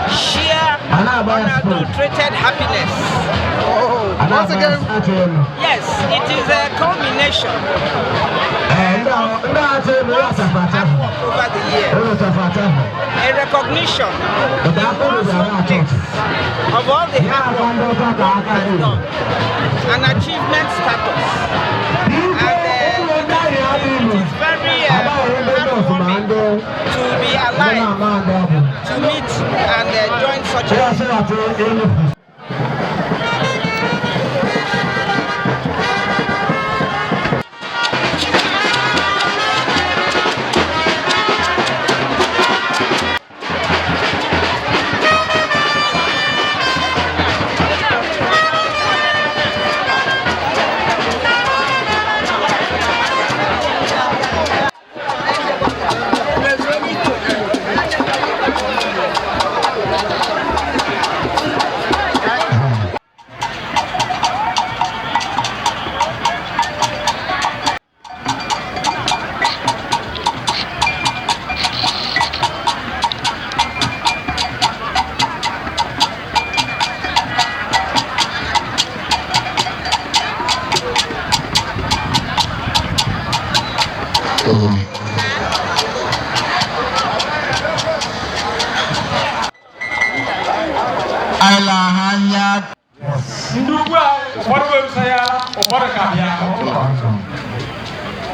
Share unadulterated happiness. Once again, yes, it is a culmination of one's hard work over the years, a recognition in one's place of all the hard work one has done, an achievement status, and it is very heartwarming to be alive, to meet and join such a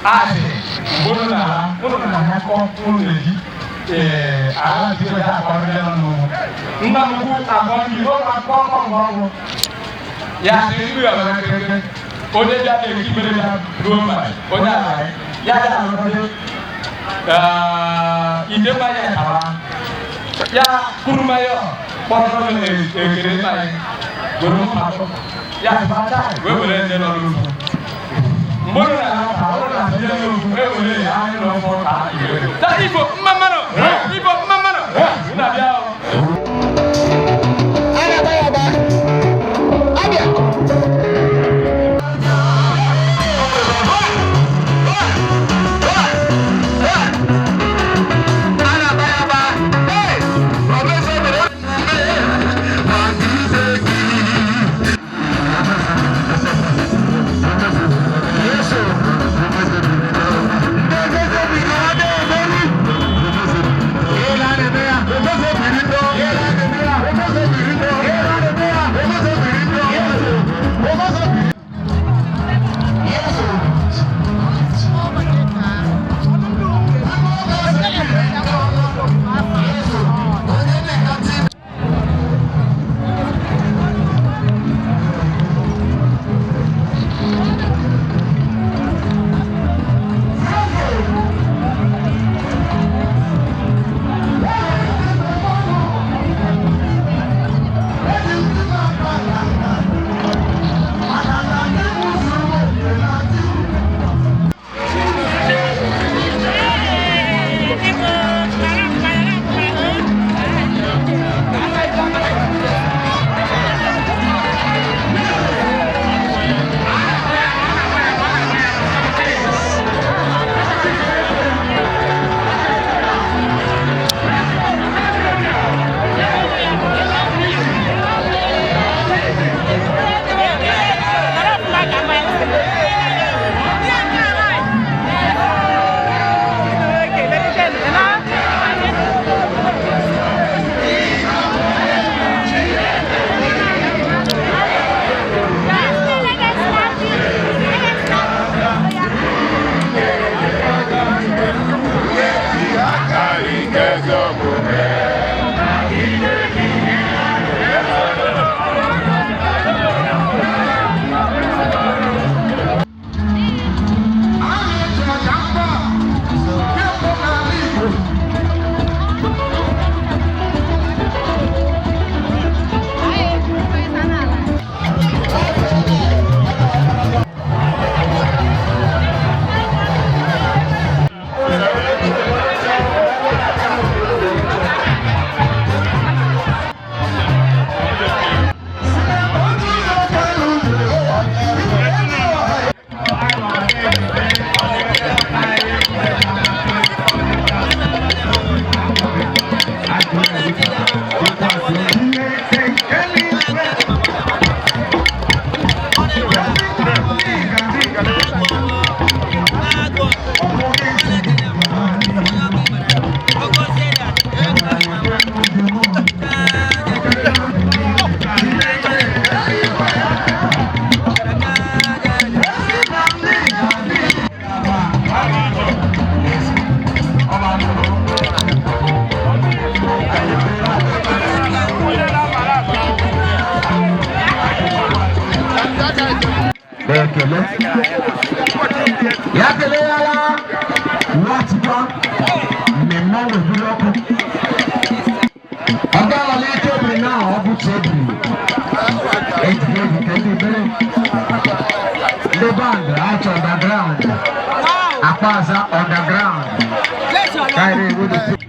Ase, bono na moko uneji. Ala ti ja akọrọ no. Nna mu akọrọ ni o ma kọ. Ya se ilu ya ba keke. O de ja de ki bere na do ma. O ja la. Ya ja no de. Ide ba ya kawa. Ya kuruma yo. Poro ne kere ba. Goro ma ko. Ya ba ta. We wele de no lu. Mbono na ta o na de lu. We wele ya no mo ta. Ta ifo mama no. Ifo mama no. Na bia o. Yakele yala watipa memo we buloko. Aga wale tebri na obu tebri. Ejibedi kendi bere. The band out underground. Apaza underground. Kairi with the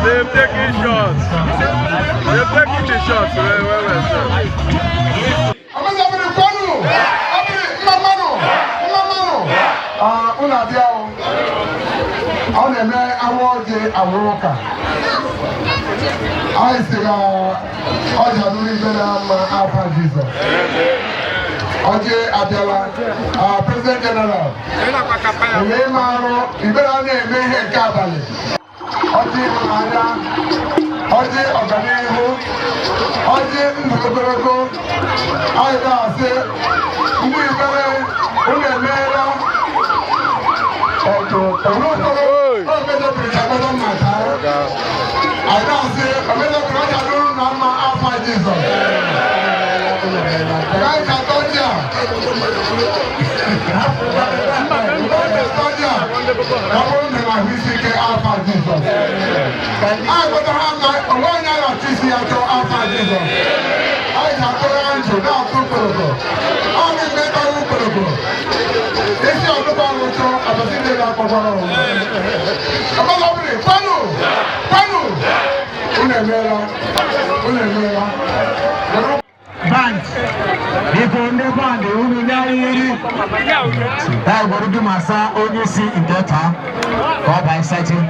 They're taking shots. They're taking the shots. President General. Oji Ada, Oji Organihu, Oji Mbogorogo, Aida Ase, Umu Igbere, Unemela, Oto, Orokoro, Omedo Prichagodo Mata, Aida Ase, Omedo Prichagodo Nama Alpha Jesus. Guy Katodia. Alpha Jesus. I got to have like 1 hour TC after Alpha Jesus. I have to answer now to Pologo. Only better than Pologo. This is the Palo, I'm a city like Polo. I'm a lovely Palo. Unemela. Band. Before the band, I will do my son only see in that time. Or by setting.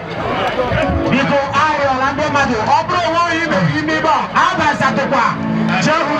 Because I Orlando Madu, Opera Warrior, you may buy. I'm a Satopa. Jehu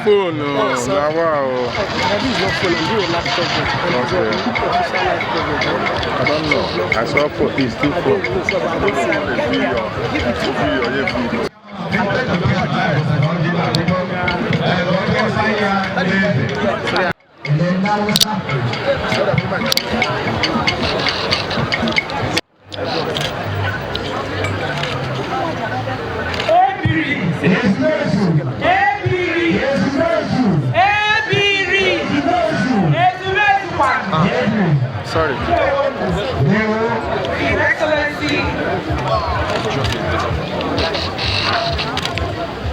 phone, no, wow. That is not phone, I'm doing a laptop. Okay. I don't know. I saw for these two phones. Sorry. His Excellency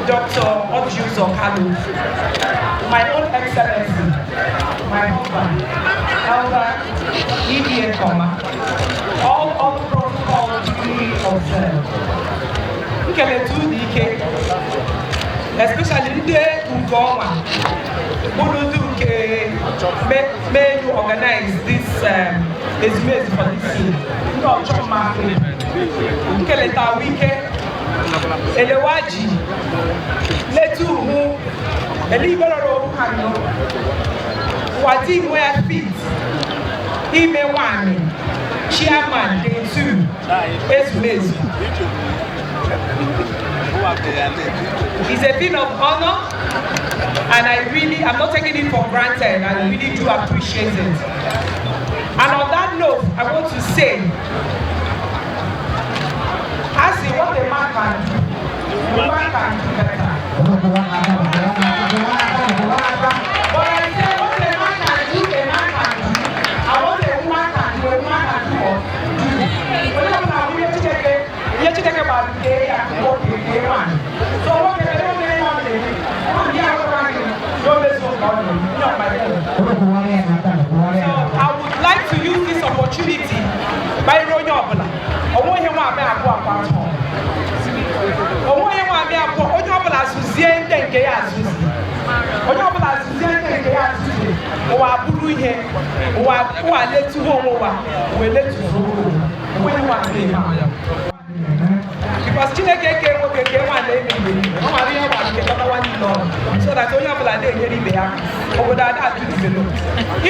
Dr. Ogu Zokalu, my own Excellency, my husband, Elder EDA, all protocols duly observed. Especially the Ugoma, who made to organize this Ezumezu for this year. Not John Martin. Keleta weekend. Elewaji. Letu who Elibero Kano. Wati wear feet. Ime one. Chairman day 2. Ezumezu. It's a thing of honor, and I'm not taking it for granted. I really do appreciate it. And on that note, I want to say, I see what a man can do. A man can do better. But I say what a man can do, a man can do. And what a woman can do, a woman can do. You take about the day and what the day one. So what the day one is, so I would like to use this opportunity by Ronya Obala. na-emekọ ihe ụwa letuho onwe ụwa wee letuho onwe nwa because Chineke ke nwoke ke nwaanyị eme ihe ọ mara ihe ọ gbara nke dọtawa niile ọrụ so that onye ọbụla na-enyere ibe ya obodo ada adịgidelo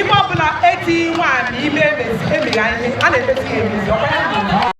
ime ọbụla eti nwaanyị ime emegha ihe a na-emezi ya emezi ọkwa